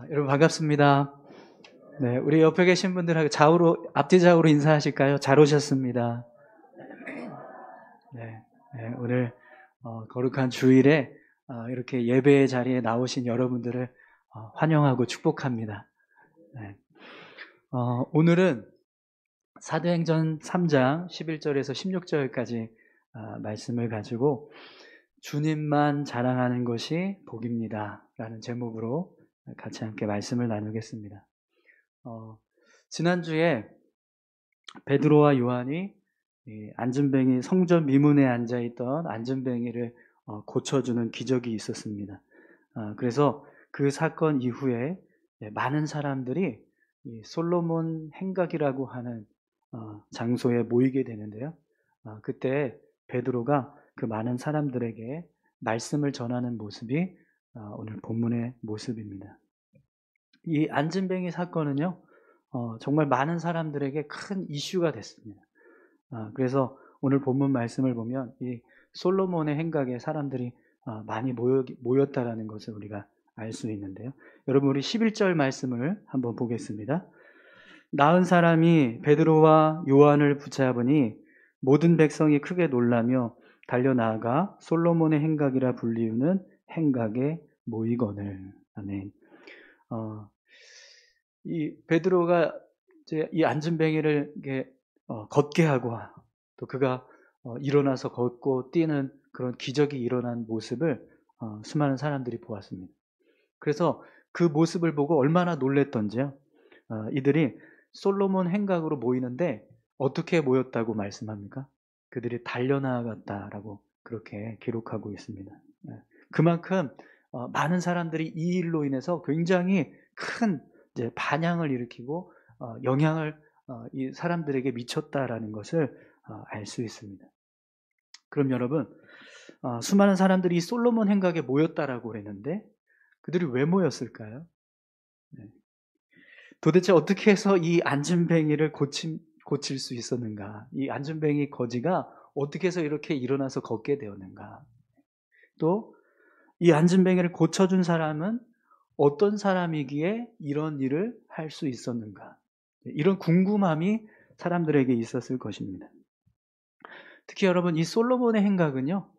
여러분 반갑습니다. 네, 우리 옆에 계신 분들하고 앞뒤 좌우로 인사하실까요? 잘 오셨습니다. 네, 오늘 거룩한 주일에 이렇게 예배의 자리에 나오신 여러분들을 환영하고 축복합니다. 네, 오늘은 사도행전 3장 11절에서 16절까지 말씀을 가지고 주님만 자랑하는 것이 복입니다 라는 제목으로 같이 함께 말씀을 나누겠습니다. 지난주에 베드로와 요한이 안전뱅이 성전 미문에 앉아있던 안전뱅이를 고쳐주는 기적이 있었습니다. 그래서 그 사건 이후에 많은 사람들이 이 솔로몬 행각이라고 하는 장소에 모이게 되는데요. 그때 베드로가 그 많은 사람들에게 말씀을 전하는 모습이 오늘 본문의 모습입니다. 이 안전뱅이 사건은요, 정말 많은 사람들에게 큰 이슈가 됐습니다. 그래서 오늘 본문 말씀을 보면 이 솔로몬의 행각에 사람들이 많이 모였다라는 것을 우리가 알 수 있는데요. 여러분, 우리 11절 말씀을 한번 보겠습니다. 나은 사람이 베드로와 요한을 붙잡으니 모든 백성이 크게 놀라며 달려나가 솔로몬의 행각이라 불리우는 행각에 모이거늘. 아멘. 이 베드로가 이제 이 안전뱅이를 걷게 하고 또 그가 일어나서 걷고 뛰는 그런 기적이 일어난 모습을 수많은 사람들이 보았습니다. 그래서 그 모습을 보고 얼마나 놀랬던지요. 이들이 솔로몬 행각으로 모이는데 어떻게 모였다고 말씀합니까? 그들이 달려나갔다라고 그렇게 기록하고 있습니다. 그만큼 많은 사람들이 이 일로 인해서 굉장히 큰 이제 반향을 일으키고 영향을 이 사람들에게 미쳤다라는 것을 알 수 있습니다. 그럼 여러분, 수많은 사람들이 솔로몬 행각에 모였다라고 그랬는데 그들이 왜 모였을까요? 도대체 어떻게 해서 이 안전뱅이를 고칠 수 있었는가? 이 안전뱅이 거지가 어떻게 해서 이렇게 일어나서 걷게 되었는가? 또 이 안전뱅이를 고쳐준 사람은 어떤 사람이기에 이런 일을 할 수 있었는가? 이런 궁금함이 사람들에게 있었을 것입니다. 특히 여러분, 이 솔로몬의 행각은요,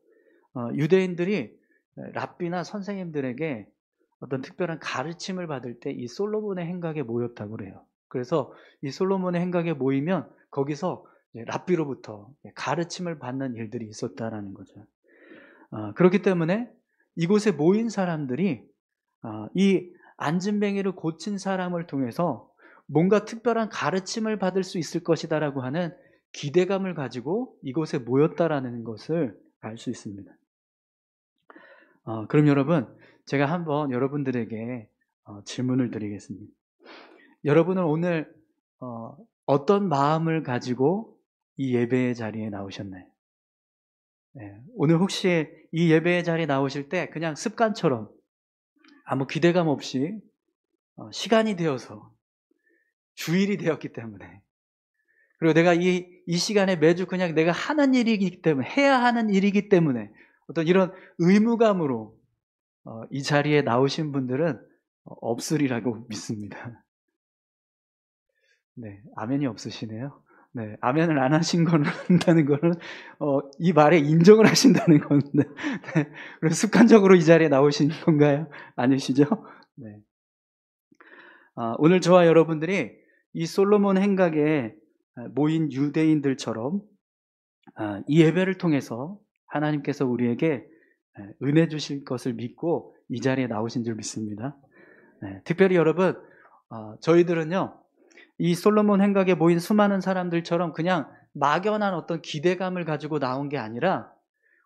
유대인들이 랍비나 선생님들에게 어떤 특별한 가르침을 받을 때 이 솔로몬의 행각에 모였다고 그래요. 그래서 이 솔로몬의 행각에 모이면 거기서 랍비로부터 가르침을 받는 일들이 있었다라는 거죠. 그렇기 때문에 이곳에 모인 사람들이 이 안전뱅이를 고친 사람을 통해서 뭔가 특별한 가르침을 받을 수 있을 것이다라고 하는 기대감을 가지고 이곳에 모였다라는 것을 알 수 있습니다. 그럼 여러분, 제가 한번 여러분들에게 질문을 드리겠습니다. 여러분은 오늘 어떤 마음을 가지고 이 예배의 자리에 나오셨나요? 오늘 혹시 이 예배의 자리에 나오실 때 그냥 습관처럼 아무 기대감 없이 시간이 되어서 주일이 되었기 때문에, 그리고 내가 이 시간에 매주 그냥 내가 하는 일이기 때문에, 해야 하는 일이기 때문에 어떤 이런 의무감으로 이 자리에 나오신 분들은 없으리라고 믿습니다. 네, 아멘이 없으시네요. 네, 아멘을 안 하신 거는 한다는 거는 이 말에 인정을 하신다는 건데, 네, 그래서 습관적으로 이 자리에 나오신 건가요? 아니시죠? 네. 오늘 저와 여러분들이 이 솔로몬 행각에 모인 유대인들처럼 이 예배를 통해서 하나님께서 우리에게 은혜 주실 것을 믿고 이 자리에 나오신 줄 믿습니다. 특별히 여러분, 저희들은요, 이 솔로몬 행각에 모인 수많은 사람들처럼 그냥 막연한 어떤 기대감을 가지고 나온 게 아니라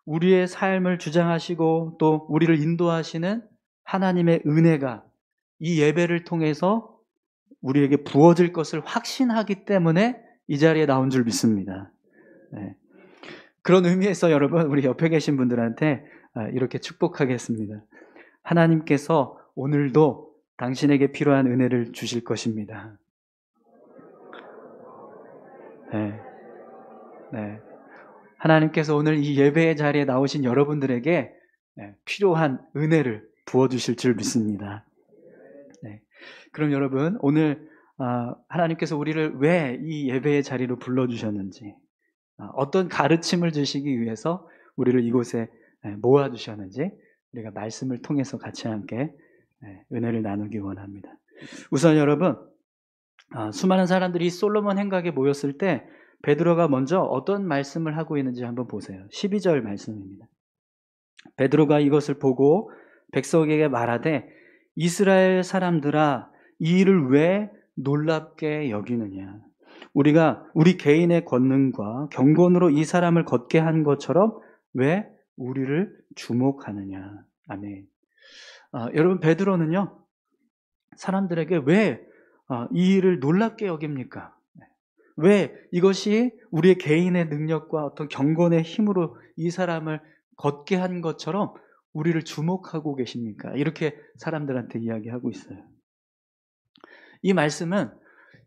우리의 삶을 주장하시고 또 우리를 인도하시는 하나님의 은혜가 이 예배를 통해서 우리에게 부어질 것을 확신하기 때문에 이 자리에 나온 줄 믿습니다. 그런 의미에서 여러분, 우리 옆에 계신 분들한테 이렇게 축복하겠습니다. 하나님께서 오늘도 당신에게 필요한 은혜를 주실 것입니다. 네. 하나님께서 오늘 이 예배의 자리에 나오신 여러분들에게 필요한 은혜를 부어주실 줄 믿습니다. 네. 그럼 여러분, 오늘 하나님께서 우리를 왜 이 예배의 자리로 불러주셨는지, 어떤 가르침을 주시기 위해서 우리를 이곳에 모아주셨는지 우리가 말씀을 통해서 같이 함께 은혜를 나누기 원합니다. 우선 여러분, 수많은 사람들이 솔로몬 행각에 모였을 때 베드로가 먼저 어떤 말씀을 하고 있는지 한번 보세요. 12절 말씀입니다. 베드로가 이것을 보고 백성에게 말하되 이스라엘 사람들아, 이 일을 왜 놀랍게 여기느냐? 우리가 우리 개인의 권능과 경건으로 이 사람을 걷게 한 것처럼 왜 우리를 주목하느냐? 아멘. 여러분, 베드로는요, 사람들에게 왜 이 일을 놀랍게 여깁니까? 왜 이것이 우리의 개인의 능력과 어떤 경건의 힘으로 이 사람을 걷게 한 것처럼 우리를 주목하고 계십니까? 이렇게 사람들한테 이야기하고 있어요. 이 말씀은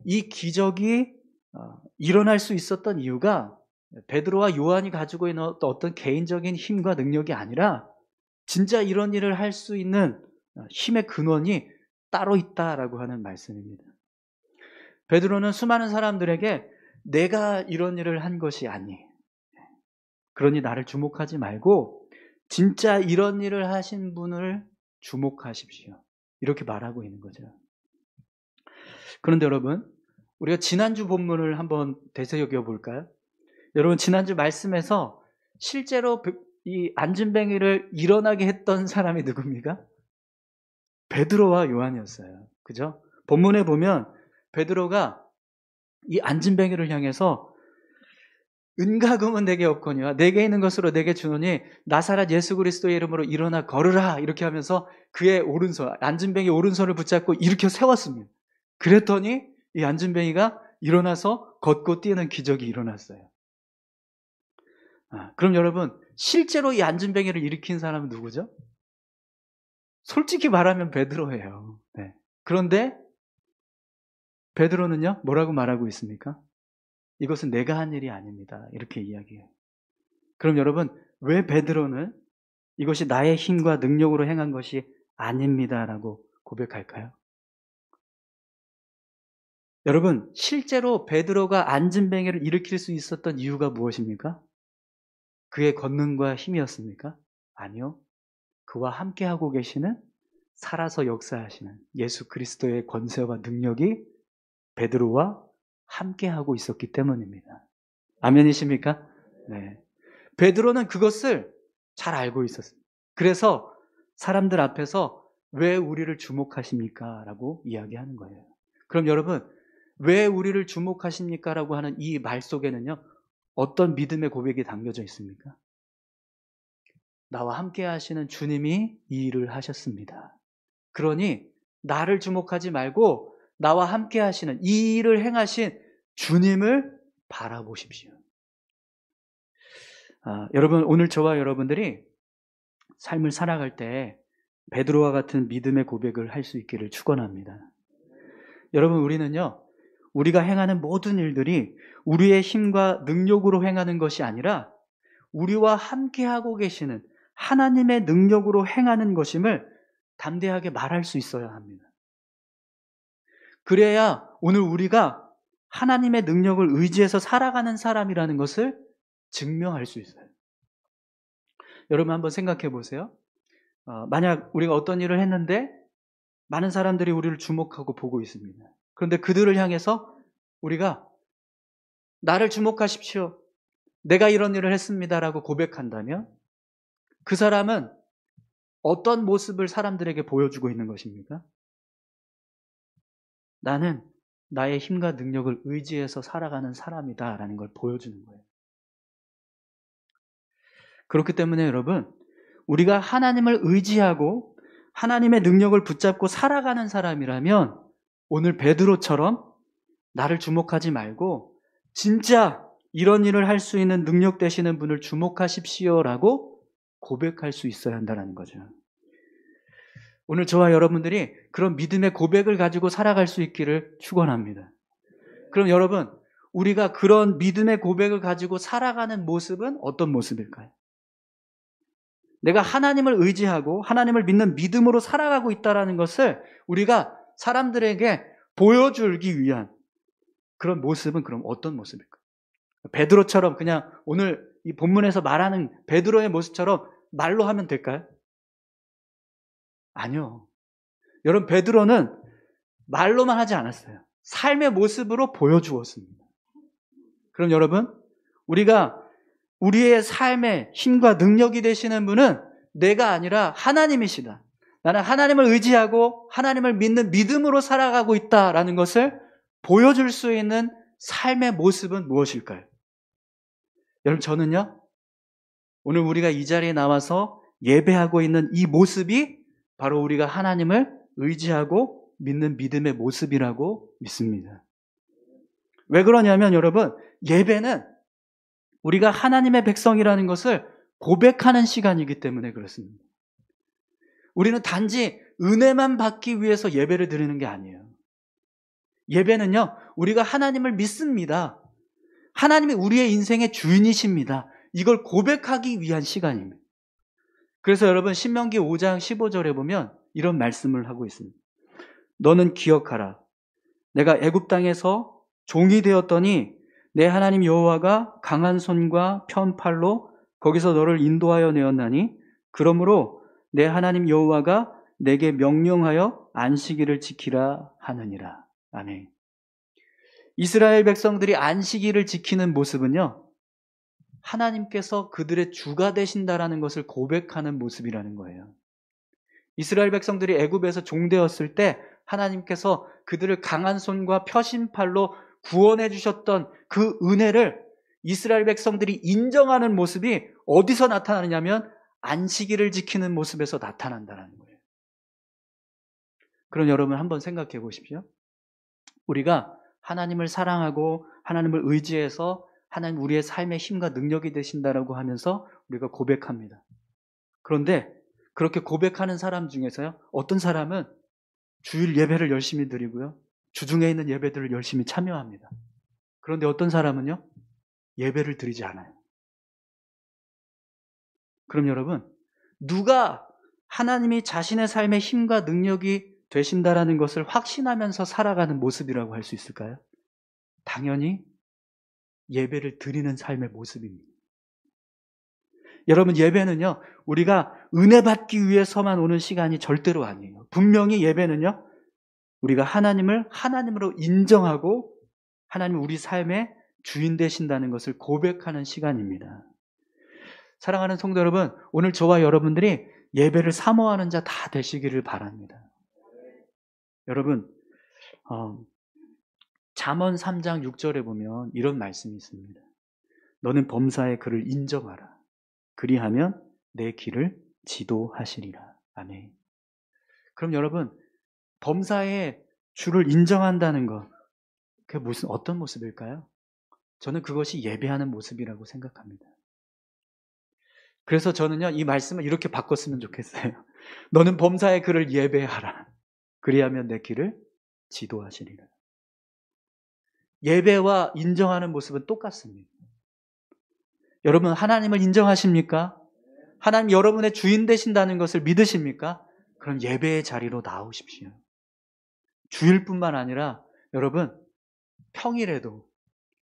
이 기적이 일어날 수 있었던 이유가 베드로와 요한이 가지고 있는 어떤 개인적인 힘과 능력이 아니라 진짜 이런 일을 할 수 있는 힘의 근원이 따로 있다라고 하는 말씀입니다. 베드로는 수많은 사람들에게 내가 이런 일을 한 것이 아니, 그러니 나를 주목하지 말고 진짜 이런 일을 하신 분을 주목하십시오, 이렇게 말하고 있는 거죠. 그런데 여러분, 우리가 지난주 본문을 한번 되새겨 볼까요? 여러분, 지난주 말씀에서 실제로 이 안진뱅이를 일어나게 했던 사람이 누굽니까? 베드로와 요한이었어요. 그죠? 본문에 보면 베드로가 이 안진뱅이를 향해서 은가금은 내게 없거니와 내게 있는 것으로 내게 주노니 나사렛 예수 그리스도의 이름으로 일어나 걸으라, 이렇게 하면서 그의 오른손, 안진뱅이 오른손을 붙잡고 일으켜 세웠습니다. 그랬더니 이 안진뱅이가 일어나서 걷고 뛰는 기적이 일어났어요. 그럼 여러분, 실제로 이 안진뱅이를 일으킨 사람은 누구죠? 솔직히 말하면 베드로예요. 네. 그런데 베드로는요, 뭐라고 말하고 있습니까? 이것은 내가 한 일이 아닙니다, 이렇게 이야기해요. 그럼 여러분, 왜 베드로는 이것이 나의 힘과 능력으로 행한 것이 아닙니다라고 고백할까요? 여러분, 실제로 베드로가 안진뱅이를 일으킬 수 있었던 이유가 무엇입니까? 그의 권능과 힘이었습니까? 아니요. 그와 함께하고 계시는, 살아서 역사하시는 예수 그리스도의 권세와 능력이 베드로와 함께하고 있었기 때문입니다. 아멘이십니까? 네. 베드로는 그것을 잘 알고 있었습니다. 그래서 사람들 앞에서 왜 우리를 주목하십니까? 라고 이야기하는 거예요. 그럼 여러분, 왜 우리를 주목하십니까? 라고 하는 이 말 속에는요, 어떤 믿음의 고백이 담겨져 있습니까? 나와 함께 하시는 주님이 이 일을 하셨습니다. 그러니 나를 주목하지 말고 나와 함께 하시는, 이 일을 행하신 주님을 바라보십시오. 여러분, 오늘 저와 여러분들이 삶을 살아갈 때 베드로와 같은 믿음의 고백을 할 수 있기를 축원합니다. 여러분, 우리는요, 우리가 행하는 모든 일들이 우리의 힘과 능력으로 행하는 것이 아니라 우리와 함께하고 계시는 하나님의 능력으로 행하는 것임을 담대하게 말할 수 있어야 합니다. 그래야 오늘 우리가 하나님의 능력을 의지해서 살아가는 사람이라는 것을 증명할 수 있어요. 여러분, 한번 생각해 보세요. 만약 우리가 어떤 일을 했는데 많은 사람들이 우리를 주목하고 보고 있습니다. 그런데 그들을 향해서 우리가 나를 주목하십시오, 내가 이런 일을 했습니다라고 고백한다면 그 사람은 어떤 모습을 사람들에게 보여주고 있는 것입니까? 나는 나의 힘과 능력을 의지해서 살아가는 사람이다라는 걸 보여주는 거예요. 그렇기 때문에 여러분, 우리가 하나님을 의지하고 하나님의 능력을 붙잡고 살아가는 사람이라면 오늘 베드로처럼 나를 주목하지 말고 진짜 이런 일을 할 수 있는 능력 되시는 분을 주목하십시오라고 고백할 수 있어야 한다는 거죠. 오늘 저와 여러분들이 그런 믿음의 고백을 가지고 살아갈 수 있기를 축원합니다. 그럼 여러분, 우리가 그런 믿음의 고백을 가지고 살아가는 모습은 어떤 모습일까요? 내가 하나님을 의지하고 하나님을 믿는 믿음으로 살아가고 있다는 것을 우리가 사람들에게 보여주기 위한 그런 모습은 그럼 어떤 모습일까? 베드로처럼 그냥 오늘 이 본문에서 말하는 베드로의 모습처럼 말로 하면 될까요? 아니요. 여러분, 베드로는 말로만 하지 않았어요. 삶의 모습으로 보여주었습니다. 그럼 여러분, 우리가 우리의 삶의 힘과 능력이 되시는 분은 내가 아니라 하나님이시다. 나는 하나님을 의지하고 하나님을 믿는 믿음으로 살아가고 있다라는 것을 보여줄 수 있는 삶의 모습은 무엇일까요? 여러분, 저는요, 오늘 우리가 이 자리에 나와서 예배하고 있는 이 모습이 바로 우리가 하나님을 의지하고 믿는 믿음의 모습이라고 믿습니다. 왜 그러냐면 여러분, 예배는 우리가 하나님의 백성이라는 것을 고백하는 시간이기 때문에 그렇습니다. 우리는 단지 은혜만 받기 위해서 예배를 드리는 게 아니에요. 예배는요, 우리가 하나님을 믿습니다. 하나님이 우리의 인생의 주인이십니다. 이걸 고백하기 위한 시간입니다. 그래서 여러분, 신명기 5장 15절에 보면 이런 말씀을 하고 있습니다. 너는 기억하라. 내가 애굽 땅에서 종이 되었더니 내 하나님 여호와가 강한 손과 편 팔로 거기서 너를 인도하여 내었나니 그러므로 내 하나님 여호와가 내게 명령하여 안식일을 지키라 하느니라. 아멘. 이스라엘 백성들이 안식일을 지키는 모습은요, 하나님께서 그들의 주가 되신다라는 것을 고백하는 모습이라는 거예요. 이스라엘 백성들이 애굽에서 종되었을 때 하나님께서 그들을 강한 손과 펴신 팔로 구원해 주셨던 그 은혜를 이스라엘 백성들이 인정하는 모습이 어디서 나타나느냐면 안식일을 지키는 모습에서 나타난다는 거예요. 그럼 여러분 한번 생각해 보십시오. 우리가 하나님을 사랑하고 하나님을 의지해서 하나님 우리의 삶의 힘과 능력이 되신다라고 하면서 우리가 고백합니다. 그런데 그렇게 고백하는 사람 중에서요, 어떤 사람은 주일 예배를 열심히 드리고요, 주중에 있는 예배들을 열심히 참여합니다. 그런데 어떤 사람은요, 예배를 드리지 않아요. 그럼 여러분, 누가 하나님이 자신의 삶의 힘과 능력이 되신다라는 것을 확신하면서 살아가는 모습이라고 할 수 있을까요? 당연히 예배를 드리는 삶의 모습입니다. 여러분, 예배는요, 우리가 은혜 받기 위해서만 오는 시간이 절대로 아니에요. 분명히 예배는요, 우리가 하나님을 하나님으로 인정하고 하나님 우리 삶의 주인 되신다는 것을 고백하는 시간입니다. 사랑하는 성도 여러분, 오늘 저와 여러분들이 예배를 사모하는 자 다 되시기를 바랍니다. 여러분, 잠언 3장 6절에 보면 이런 말씀이 있습니다. 너는 범사의 그를 인정하라. 그리하면 내 길을 지도하시리라. 아멘. 그럼 여러분, 범사의 주를 인정한다는 것, 그게 어떤 모습일까요? 저는 그것이 예배하는 모습이라고 생각합니다. 그래서 저는요, 이 말씀을 이렇게 바꿨으면 좋겠어요. 너는 범사의 그를 예배하라. 그리하면 내 길을 지도하시리라. 예배와 인정하는 모습은 똑같습니다. 여러분, 하나님을 인정하십니까? 하나님 여러분의 주인 되신다는 것을 믿으십니까? 그럼 예배의 자리로 나오십시오. 주일뿐만 아니라 여러분, 평일에도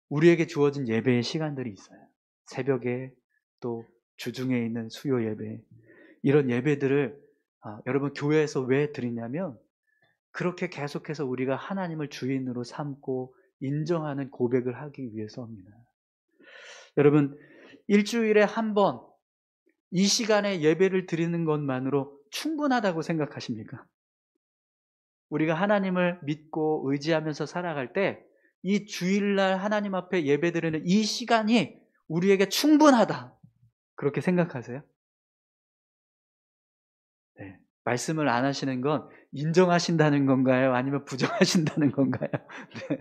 우리에게 주어진 예배의 시간들이 있어요. 새벽에, 또 주중에 있는 수요 예배, 이런 예배들을 여러분 교회에서 왜 드리냐면 그렇게 계속해서 우리가 하나님을 주인으로 삼고 인정하는 고백을 하기 위해서입니다. 여러분, 일주일에 한 번 이 시간에 예배를 드리는 것만으로 충분하다고 생각하십니까? 우리가 하나님을 믿고 의지하면서 살아갈 때 이 주일날 하나님 앞에 예배 드리는 이 시간이 우리에게 충분하다, 그렇게 생각하세요? 네. 말씀을 안 하시는 건 인정하신다는 건가요? 아니면 부정하신다는 건가요? 네.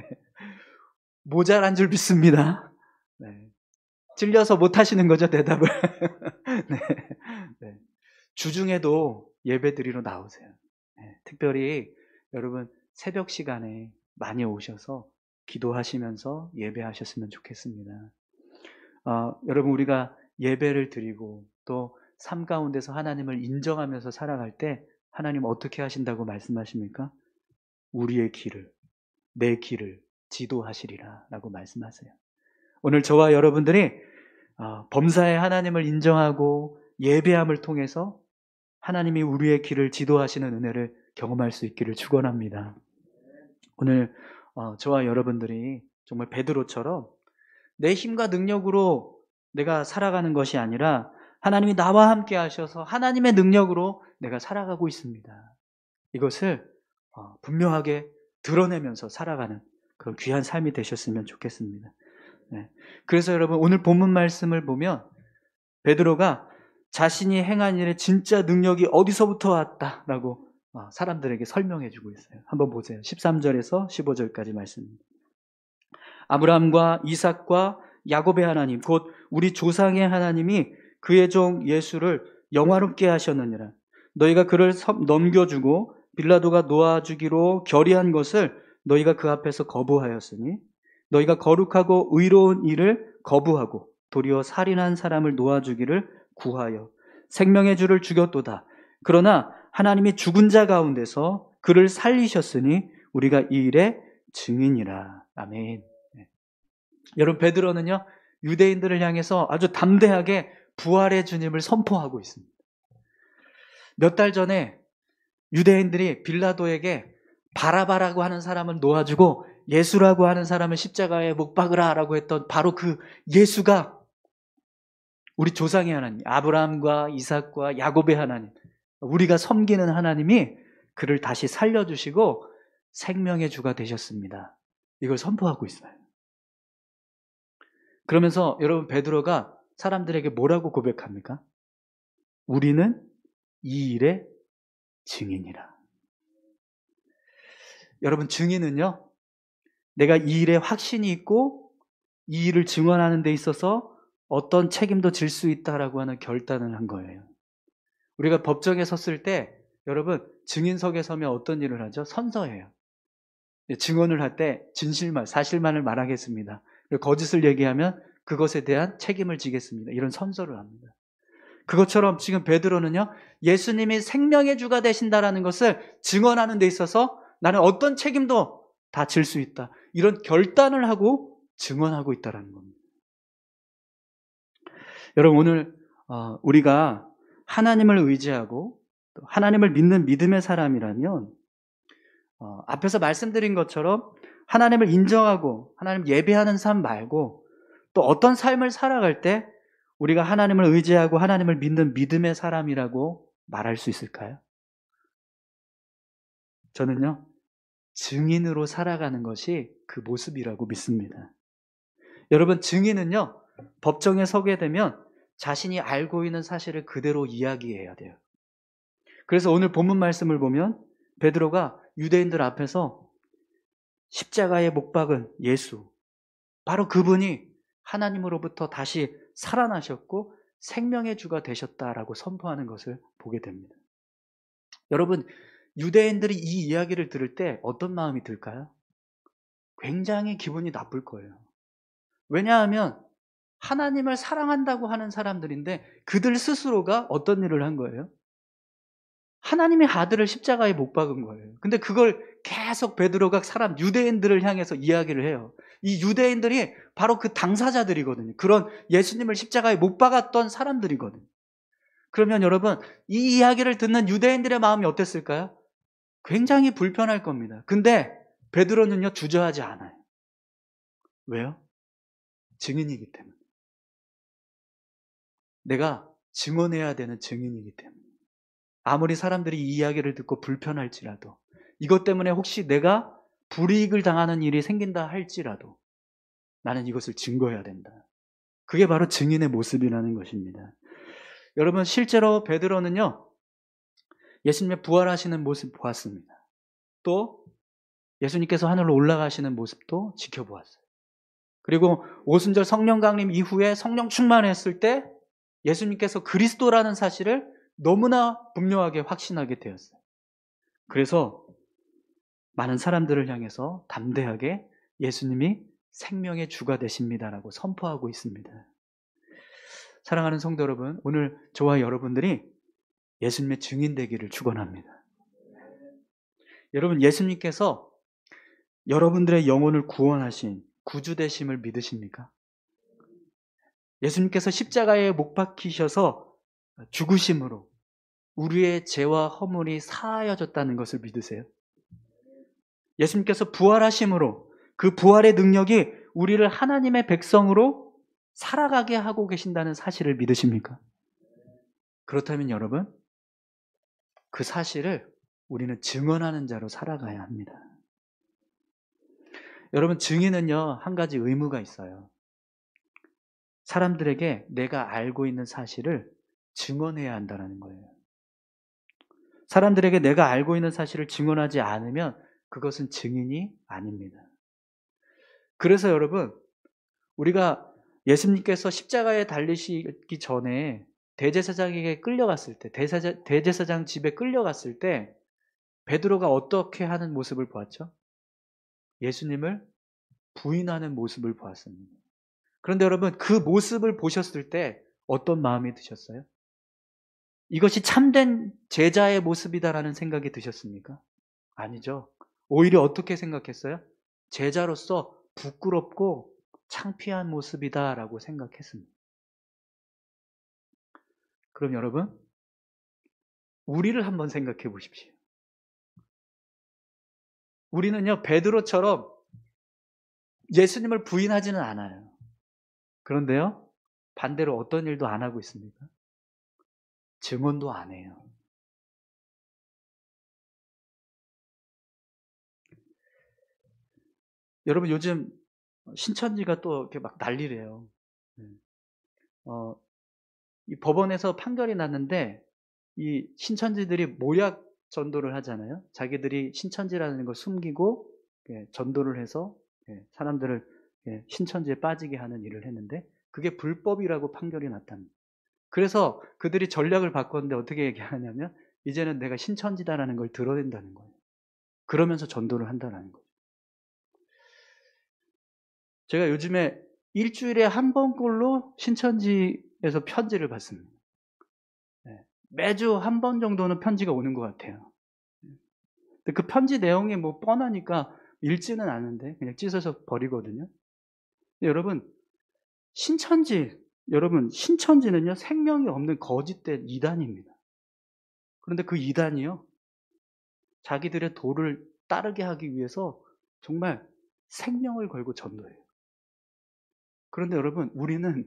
모자란 줄 믿습니다. 네. 찔려서 못 하시는 거죠, 대답을. 네. 네. 주중에도 예배 드리러 나오세요. 네. 특별히 여러분 새벽 시간에 많이 오셔서 기도하시면서 예배하셨으면 좋겠습니다. 여러분, 우리가 예배를 드리고 또 삶 가운데서 하나님을 인정하면서 살아갈 때 하나님 어떻게 하신다고 말씀하십니까? 우리의 길을, 내 길을 지도하시리라 라고 말씀하세요. 오늘 저와 여러분들이 범사의 하나님을 인정하고 예배함을 통해서 하나님이 우리의 길을 지도하시는 은혜를 경험할 수 있기를 축원합니다. 오늘 저와 여러분들이 정말 베드로처럼 내 힘과 능력으로 내가 살아가는 것이 아니라 하나님이 나와 함께 하셔서 하나님의 능력으로 내가 살아가고 있습니다. 이것을 분명하게 드러내면서 살아가는 그런 귀한 삶이 되셨으면 좋겠습니다. 네. 그래서 여러분 오늘 본문 말씀을 보면 베드로가 자신이 행한 일의 진짜 능력이 어디서부터 왔다라고 사람들에게 설명해 주고 있어요. 한번 보세요. 13절에서 15절까지 말씀입니다. 아브라함과 이삭과 야곱의 하나님 곧 우리 조상의 하나님이 그의 종 예수를 영화롭게 하셨느니라. 너희가 그를 넘겨주고 빌라도가 놓아주기로 결의한 것을 너희가 그 앞에서 거부하였으니 너희가 거룩하고 의로운 일을 거부하고 도리어 살인한 사람을 놓아주기를 구하여 생명의 주를 죽였도다. 그러나 하나님이 죽은 자 가운데서 그를 살리셨으니 우리가 이 일의 증인이라. 아멘. 네. 여러분 베드로는요 유대인들을 향해서 아주 담대하게 부활의 주님을 선포하고 있습니다. 몇 달 전에 유대인들이 빌라도에게 바라바라고 하는 사람을 놓아주고 예수라고 하는 사람을 십자가에 못 박으라라고 했던 바로 그 예수가 우리 조상의 하나님, 아브라함과 이삭과 야곱의 하나님, 우리가 섬기는 하나님이 그를 다시 살려주시고 생명의 주가 되셨습니다. 이걸 선포하고 있어요. 그러면서 여러분 베드로가 사람들에게 뭐라고 고백합니까? 우리는 이 일의 증인이라. 여러분 증인은요, 내가 이 일에 확신이 있고 이 일을 증언하는 데 있어서 어떤 책임도 질 수 있다라고 하는 결단을 한 거예요. 우리가 법정에 섰을 때 여러분 증인석에 서면 어떤 일을 하죠? 선서해요. 증언을 할 때 진실만, 사실만을 말하겠습니다. 거짓을 얘기하면 그것에 대한 책임을 지겠습니다. 이런 선서를 합니다. 그것처럼 지금 베드로는요, 예수님이 생명의 주가 되신다라는 것을 증언하는 데 있어서 나는 어떤 책임도 다 질 수 있다. 이런 결단을 하고 증언하고 있다는 겁니다. 여러분 오늘 우리가 하나님을 의지하고 하나님을 믿는 믿음의 사람이라면 앞에서 말씀드린 것처럼 하나님을 인정하고 하나님 예배하는 삶 말고 또 어떤 삶을 살아갈 때 우리가 하나님을 의지하고 하나님을 믿는 믿음의 사람이라고 말할 수 있을까요? 저는요, 증인으로 살아가는 것이 그 모습이라고 믿습니다. 여러분, 증인은요, 법정에 서게 되면 자신이 알고 있는 사실을 그대로 이야기해야 돼요. 그래서 오늘 본문 말씀을 보면 베드로가 유대인들 앞에서 십자가에 못 박은 예수, 바로 그분이 하나님으로부터 다시 살아나셨고 생명의 주가 되셨다라고 선포하는 것을 보게 됩니다. 여러분, 유대인들이 이 이야기를 들을 때 어떤 마음이 들까요? 굉장히 기분이 나쁠 거예요. 왜냐하면 하나님을 사랑한다고 하는 사람들인데 그들 스스로가 어떤 일을 한 거예요? 하나님의 아들을 십자가에 못 박은 거예요. 근데 그걸 계속 베드로가 유대인들을 향해서 이야기를 해요. 이 유대인들이 바로 그 당사자들이거든요. 그런 예수님을 십자가에 못 박았던 사람들이거든요. 그러면 여러분, 이 이야기를 듣는 유대인들의 마음이 어땠을까요? 굉장히 불편할 겁니다. 근데 베드로는요, 주저하지 않아요. 왜요? 증인이기 때문에. 내가 증언해야 되는 증인이기 때문에. 아무리 사람들이 이 이야기를 듣고 불편할지라도, 이것 때문에 혹시 내가 불이익을 당하는 일이 생긴다 할지라도 나는 이것을 증거해야 된다. 그게 바로 증인의 모습이라는 것입니다. 여러분, 실제로 베드로는요, 예수님의 부활하시는 모습 보았습니다. 또 예수님께서 하늘로 올라가시는 모습도 지켜보았어요. 그리고 오순절 성령 강림 이후에 성령 충만했을 때 예수님께서 그리스도라는 사실을 너무나 분명하게 확신하게 되었어요. 그래서 많은 사람들을 향해서 담대하게 예수님이 생명의 주가 되십니다라고 선포하고 있습니다. 사랑하는 성도 여러분, 오늘 저와 여러분들이 예수님의 증인 되기를 축원합니다. 여러분, 예수님께서 여러분들의 영혼을 구원하신 구주 되심을 믿으십니까? 예수님께서 십자가에 못 박히셔서 죽으심으로 우리의 죄와 허물이 사하여졌다는 것을 믿으세요? 예수님께서 부활하심으로 그 부활의 능력이 우리를 하나님의 백성으로 살아가게 하고 계신다는 사실을 믿으십니까? 그렇다면 여러분, 그 사실을 우리는 증언하는 자로 살아가야 합니다. 여러분, 증인은요, 한 가지 의무가 있어요. 사람들에게 내가 알고 있는 사실을 증언해야 한다는 거예요. 사람들에게 내가 알고 있는 사실을 증언하지 않으면 그것은 증인이 아닙니다. 그래서 여러분, 우리가 예수님께서 십자가에 달리시기 전에 대제사장에게 끌려갔을 때, 대제사장 집에 끌려갔을 때 베드로가 어떻게 하는 모습을 보았죠? 예수님을 부인하는 모습을 보았습니다. 그런데 여러분, 그 모습을 보셨을 때 어떤 마음이 드셨어요? 이것이 참된 제자의 모습이다라는 생각이 드셨습니까? 아니죠. 오히려 어떻게 생각했어요? 제자로서 부끄럽고 창피한 모습이다라고 생각했습니다. 그럼 여러분, 우리를 한번 생각해 보십시오. 우리는요, 베드로처럼 예수님을 부인하지는 않아요. 그런데요, 반대로 어떤 일도 안 하고 있습니까? 증언도 안 해요. 여러분, 요즘 신천지가 또 이렇게 막 난리래요. 이 법원에서 판결이 났는데, 이 신천지들이 모약 전도를 하잖아요. 자기들이 신천지라는 걸 숨기고 전도를 해서 사람들을 신천지에 빠지게 하는 일을 했는데, 그게 불법이라고 판결이 났답니다. 그래서 그들이 전략을 바꿨는데 어떻게 얘기하냐면, 이제는 내가 신천지다라는 걸 드러낸다는 거예요. 그러면서 전도를 한다는 거예요. 제가 요즘에 일주일에 한 번꼴로 신천지에서 편지를 받습니다. 매주 한 번 정도는 편지가 오는 것 같아요. 근데 그 편지 내용이 뭐 뻔하니까 읽지는 않는데 그냥 찢어서 버리거든요. 여러분, 신천지는요, 생명이 없는 거짓된 이단입니다. 그런데 그 이단이요, 자기들의 도를 따르게 하기 위해서 정말 생명을 걸고 전도해요. 그런데 여러분, 우리는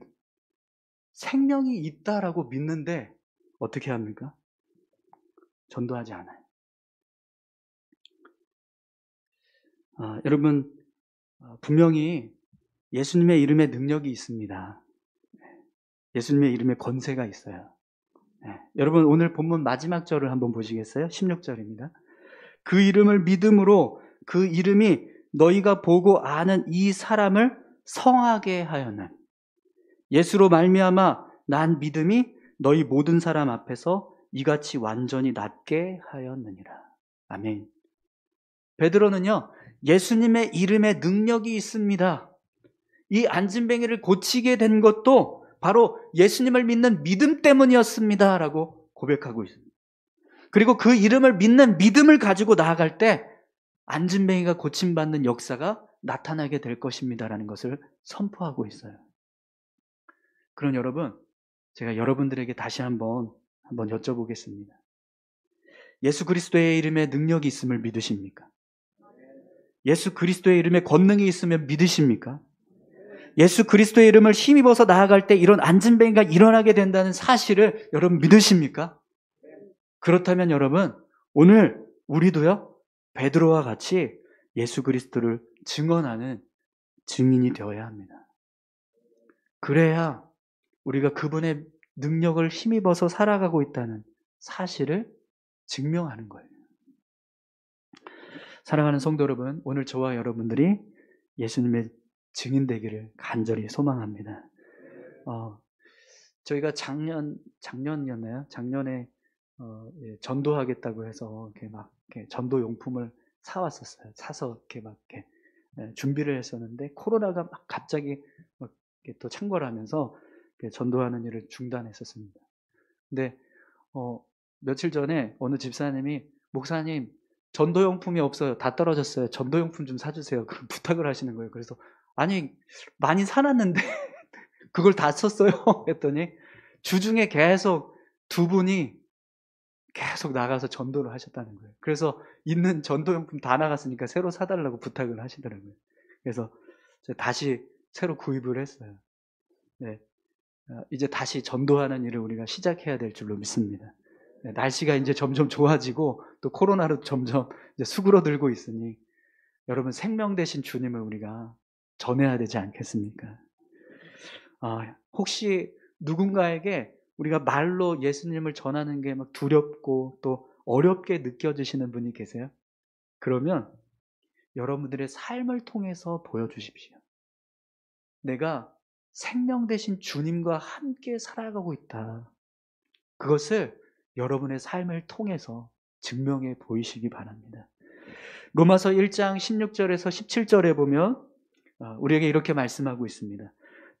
생명이 있다라고 믿는데 어떻게 합니까? 전도하지 않아요. 여러분, 분명히 예수님의 이름에 능력이 있습니다. 예수님의 이름에 권세가 있어요. 여러분, 오늘 본문 마지막 절을 한번 보시겠어요? 16절입니다. 그 이름을 믿음으로 그 이름이 너희가 보고 아는 이 사람을 성하게 하였는 예수로 말미암아 난 믿음이 너희 모든 사람 앞에서 이같이 완전히 낫게 하였느니라. 아멘. 베드로는요, 예수님의 이름에 능력이 있습니다. 이 안진뱅이를 고치게 된 것도 바로 예수님을 믿는 믿음 때문이었습니다 라고 고백하고 있습니다. 그리고 그 이름을 믿는 믿음을 가지고 나아갈 때 안진뱅이가 고침받는 역사가 나타나게 될 것입니다라는 것을 선포하고 있어요. 그럼 여러분, 제가 여러분들에게 다시 한번 여쭤보겠습니다. 예수 그리스도의 이름에 능력이 있음을 믿으십니까? 예수 그리스도의 이름에 권능이 있으면 믿으십니까? 예수 그리스도의 이름을 힘입어서 나아갈 때 이런 안진뱅이가 일어나게 된다는 사실을 여러분 믿으십니까? 그렇다면 여러분, 오늘 우리도요, 베드로와 같이 예수 그리스도를 증언하는 증인이 되어야 합니다. 그래야 우리가 그분의 능력을 힘입어서 살아가고 있다는 사실을 증명하는 거예요. 사랑하는 성도 여러분, 오늘 저와 여러분들이 예수님의 증인 되기를 간절히 소망합니다. 저희가 작년이었나요? 작년에 전도하겠다고 해서 이렇게 전도 용품을 사왔었어요. 사서 준비를 했었는데 코로나가 막 갑자기 이렇게 또 창궐 하면서 전도하는 일을 중단했었습니다. 근데 며칠 전에 어느 집사님이 목사님, 전도용품이 없어요. 다 떨어졌어요. 전도용품 좀 사주세요. 그런 부탁을 하시는 거예요. 그래서 아니 많이 사놨는데 그걸 다 썼어요. 했더니 주중에 계속 두 분이 계속 나가서 전도를 하셨다는 거예요. 그래서 있는 전도용품 다 나갔으니까 새로 사달라고 부탁을 하시더라고요. 그래서 다시 새로 구입을 했어요. 네. 이제 다시 전도하는 일을 우리가 시작해야 될 줄로 믿습니다. 네, 날씨가 이제 점점 좋아지고 또 코로나로 점점 이제 수그러들고 있으니 여러분 생명 되신 주님을 우리가 전해야 되지 않겠습니까? 혹시 누군가에게 우리가 말로 예수님을 전하는 게 막 두렵고 또 어렵게 느껴지시는 분이 계세요? 그러면 여러분들의 삶을 통해서 보여주십시오. 내가 생명 되신 주님과 함께 살아가고 있다. 그것을 여러분의 삶을 통해서 증명해 보이시기 바랍니다. 로마서 1장 16절에서 17절에 보면 우리에게 이렇게 말씀하고 있습니다.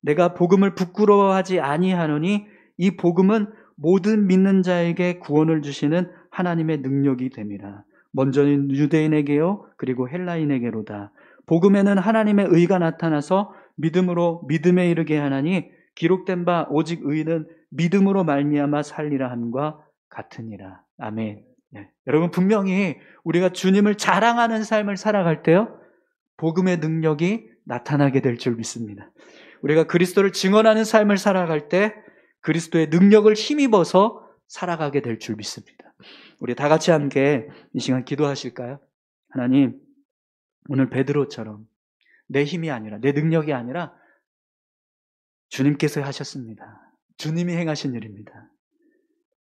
내가 복음을 부끄러워하지 아니하노니 이 복음은 모든 믿는 자에게 구원을 주시는 하나님의 능력이 됨이라. 먼저는 유대인에게요 그리고 헬라인에게로다. 복음에는 하나님의 의가 나타나서 믿음으로 믿음에 이르게 하나니 기록된 바 오직 의는 믿음으로 말미암아 살리라 함과 같으니라. 아멘. 네. 여러분 분명히 우리가 주님을 자랑하는 삶을 살아갈 때요 복음의 능력이 나타나게 될 줄 믿습니다. 우리가 그리스도를 증언하는 삶을 살아갈 때 그리스도의 능력을 힘입어서 살아가게 될 줄 믿습니다. 우리 다 같이 함께 이 시간 기도하실까요? 하나님, 오늘 베드로처럼 내 힘이 아니라 내 능력이 아니라 주님께서 하셨습니다. 주님이 행하신 일입니다.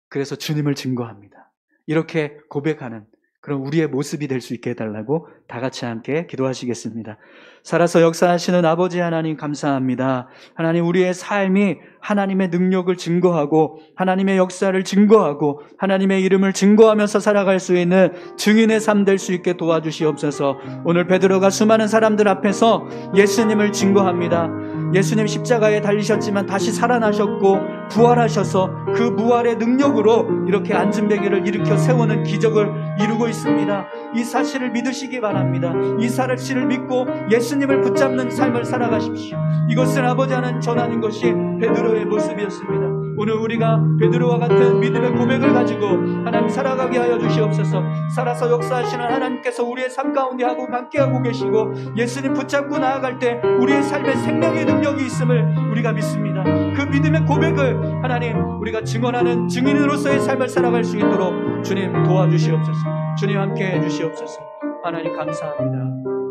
그래서 주님을 증거합니다. 이렇게 고백하는 그런 우리의 모습이 될 수 있게 해달라고 다 같이 함께 기도하시겠습니다. 살아서 역사하시는 아버지 하나님 감사합니다. 하나님 우리의 삶이 하나님의 능력을 증거하고 하나님의 역사를 증거하고 하나님의 이름을 증거하면서 살아갈 수 있는 증인의 삶 될 수 있게 도와주시옵소서. 오늘 베드로가 수많은 사람들 앞에서 예수님을 증거합니다. 예수님 십자가에 달리셨지만 다시 살아나셨고 부활하셔서 그 부활의 능력으로 이렇게 앉은베개를 일으켜 세우는 기적을 이루고 있습니다. 이 사실을 믿으시기 바랍니다. 이 사실을 믿고 예수님을 붙잡는 삶을 살아가십시오. 이것을 아버지 하나님 전하는 것이 베드로의 모습이었습니다. 오늘 우리가 베드로와 같은 믿음의 고백을 가지고 하나님 살아가게 하여 주시옵소서. 살아서 역사하시는 하나님께서 우리의 삶 가운데 함께하고 계시고 예수님 붙잡고 나아갈 때 우리의 삶에 생명의 능력이 있음을 우리가 믿습니다. 그 믿음의 고백을 하나님 우리가 증언하는 증인으로서의 삶을 살아갈 수 있도록 주님 도와주시옵소서. 주님 함께해 주시옵소서. 하나님 감사합니다.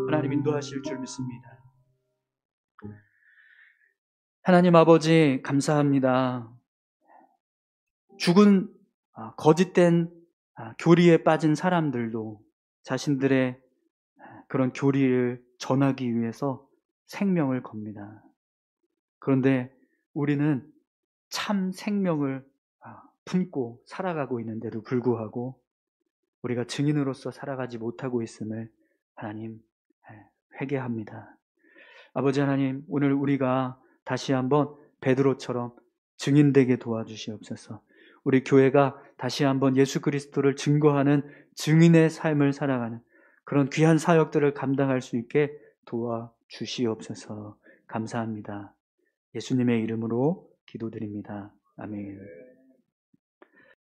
하나님 인도하실 줄 믿습니다. 하나님 아버지 감사합니다. 죽은 거짓된 교리에 빠진 사람들도 자신들의 그런 교리를 전하기 위해서 생명을 겁니다. 그런데 우리는 참 생명을 품고 살아가고 있는데도 불구하고 우리가 증인으로서 살아가지 못하고 있음을 하나님 회개합니다. 아버지 하나님 오늘 우리가 다시 한번 베드로처럼 증인되게 도와주시옵소서. 우리 교회가 다시 한번 예수 그리스도를 증거하는 증인의 삶을 살아가는 그런 귀한 사역들을 감당할 수 있게 도와주시옵소서. 감사합니다. 예수님의 이름으로 기도드립니다. 아멘.